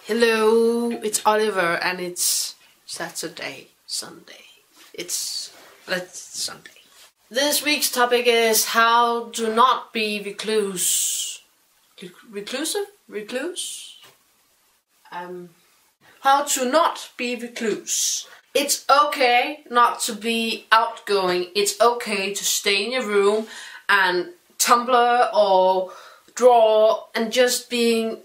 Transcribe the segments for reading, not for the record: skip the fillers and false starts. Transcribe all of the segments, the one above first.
Hello, it's Oliver and it's Sunday. It's Sunday. This week's topic is how to not be recluse. Recluse? How to not be recluse. It's okay not to be outgoing. It's okay to stay in your room and Tumblr or draw and just be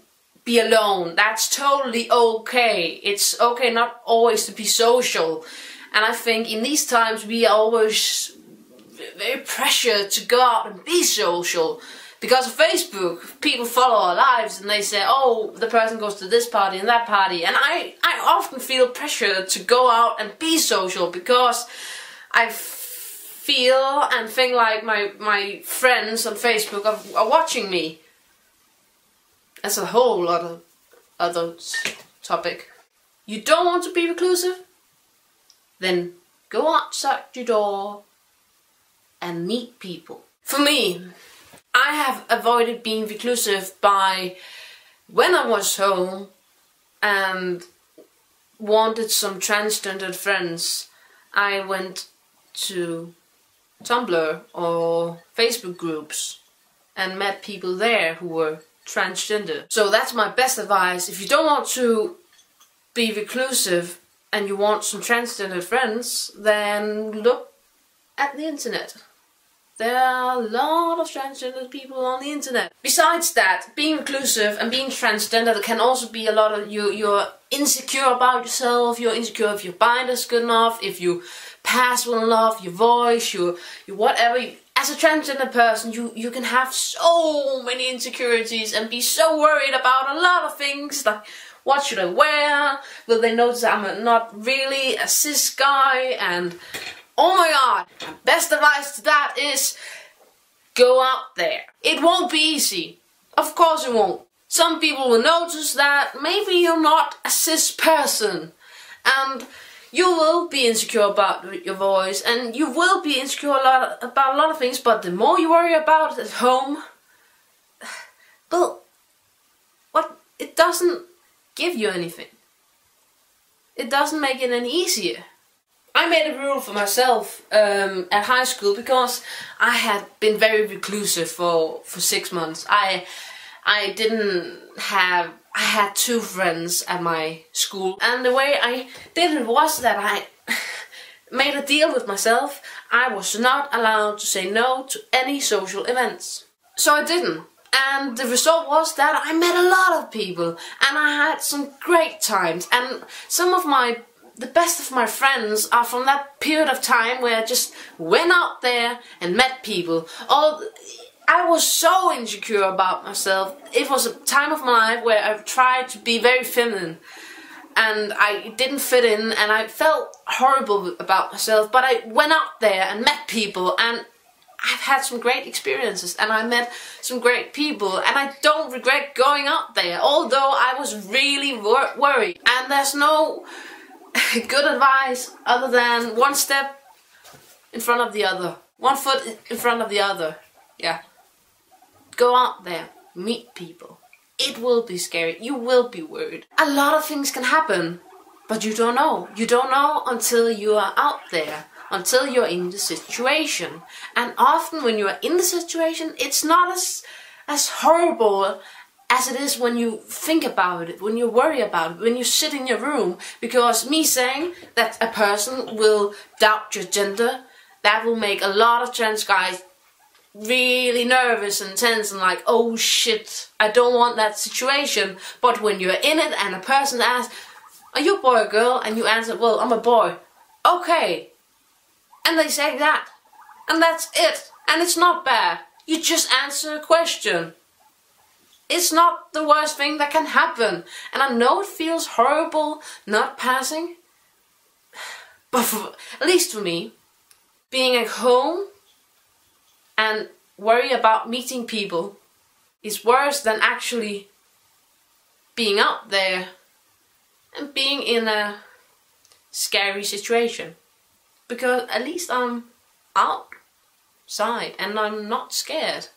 alone. That's totally okay. It's okay not always to be social. And I think in these times we are always very pressured to go out and be social. Because of Facebook, people follow our lives and they say, oh, the person goes to this party and that party. And I often feel pressured to go out and be social because I feel and think like my friends on Facebook are watching me. That's a whole lot of other topic. You don't want to be reclusive? Then go outside your door and meet people. For me, I have avoided being reclusive by when I was home and wanted some transgendered friends, I went to Tumblr or Facebook groups and met people there who were transgender. So that's my best advice. If you don't want to be reclusive and you want some transgender friends, then look at the internet. There are a lot of transgender people on the internet. Besides that, being reclusive and being transgender can also be a lot of you're insecure about yourself, you're insecure if your binder's good enough, if you pass well enough, your voice, your whatever. As a transgender person, you can have so many insecurities and be so worried about a lot of things, like what should I wear? Will they notice I'm not really a cis guy? And oh my god, best advice to that is go out there. It won't be easy. Of course it won't. Some people will notice that maybe you're not a cis person and you will be insecure about your voice and you will be insecure about a lot of things, but the more you worry about it at home, well, it doesn't give you anything. It doesn't make it any easier. I made a rule for myself at high school because I had been very reclusive for 6 months. I had 2 friends at my school, and the way I did it was that I made a deal with myself. I was not allowed to say no to any social events. So I didn't. And the result was that I met a lot of people and I had some great times, and some of the best of my friends are from that period of time where I just went out there and met people. I was so insecure about myself. It was a time of my life where I tried to be very feminine and I didn't fit in and I felt horrible about myself, but I went out there and met people and I've had some great experiences and I met some great people and I don't regret going out there, although I was really worried. And there's no good advice other than one step in front of the other, 1 foot in front of the other. Yeah. Go out there, meet people. It will be scary, you will be worried. A lot of things can happen, but you don't know. You don't know until you are out there, until you're in the situation. And often when you are in the situation, it's not as horrible as it is when you think about it, when you worry about it, when you sit in your room. Because me saying that a person will doubt your gender, that will make a lot of trans guys really nervous and tense and like, oh shit, I don't want that situation. But when you're in it and a person asks, are you a boy or girl? And you answer, well, I'm a boy. Okay. And they say that. And that's it. And it's not bad. You just answer a question. It's not the worst thing that can happen. And I know it feels horrible not passing. But at least for me, being at home and worry about meeting people is worse than actually being out there and being in a scary situation. Because at least I'm outside and I'm not scared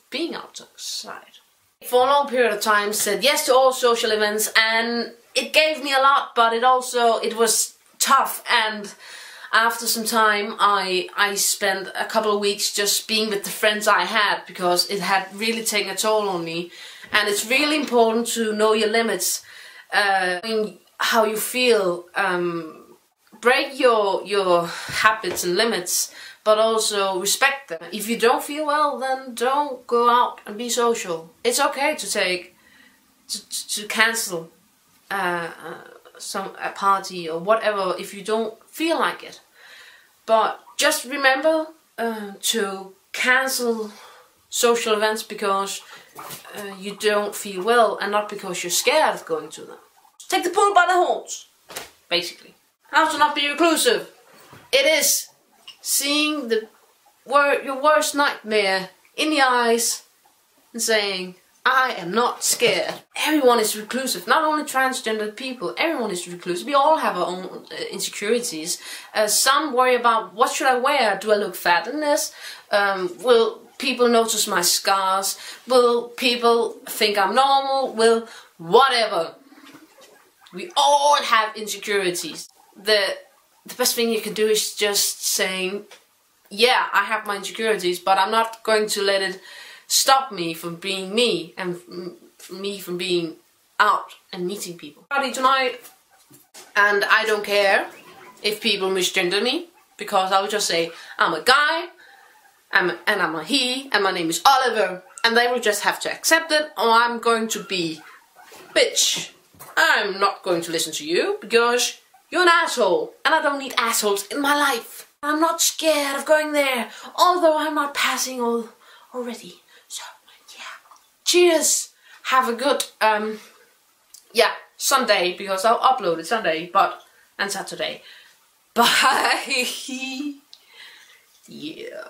being outside. for a long period of time said yes to all social events, and it gave me a lot, but it was tough. And after some time I spent a couple of weeks just being with the friends I had, because it had really taken a toll on me. And it's really important to know your limits, how you feel, break your habits and limits, but also respect them. If you don't feel well, then don't go out and be social. It's okay to cancel a party or whatever if you don't feel like it. But just remember to cancel social events because you don't feel well, and not because you're scared of going to them. Take the bull by the horns, basically. How to not be reclusive? It is seeing your worst nightmare in the eyes and saying, I am not scared. Everyone is reclusive, not only transgender people, everyone is reclusive. We all have our own insecurities. Some worry about, what should I wear? Do I look fat in this? Will people notice my scars? Will people think I'm normal? Will whatever. We all have insecurities. The best thing you can do is just saying, yeah, I have my insecurities, but I'm not going to let it stop me from being me, and me from being out and meeting people. Party tonight, and I don't care if people misgender me, because I'll just say I'm a guy, and I'm a he, and my name is Oliver, and they will just have to accept it, or I'm going to be, bitch, I'm not going to listen to you because you're an asshole, and I don't need assholes in my life. I'm not scared of going there, although I'm not passing already. So, yeah. Cheers! Have a good, Sunday, because I'll upload it Sunday, and Saturday. Bye! Yeah.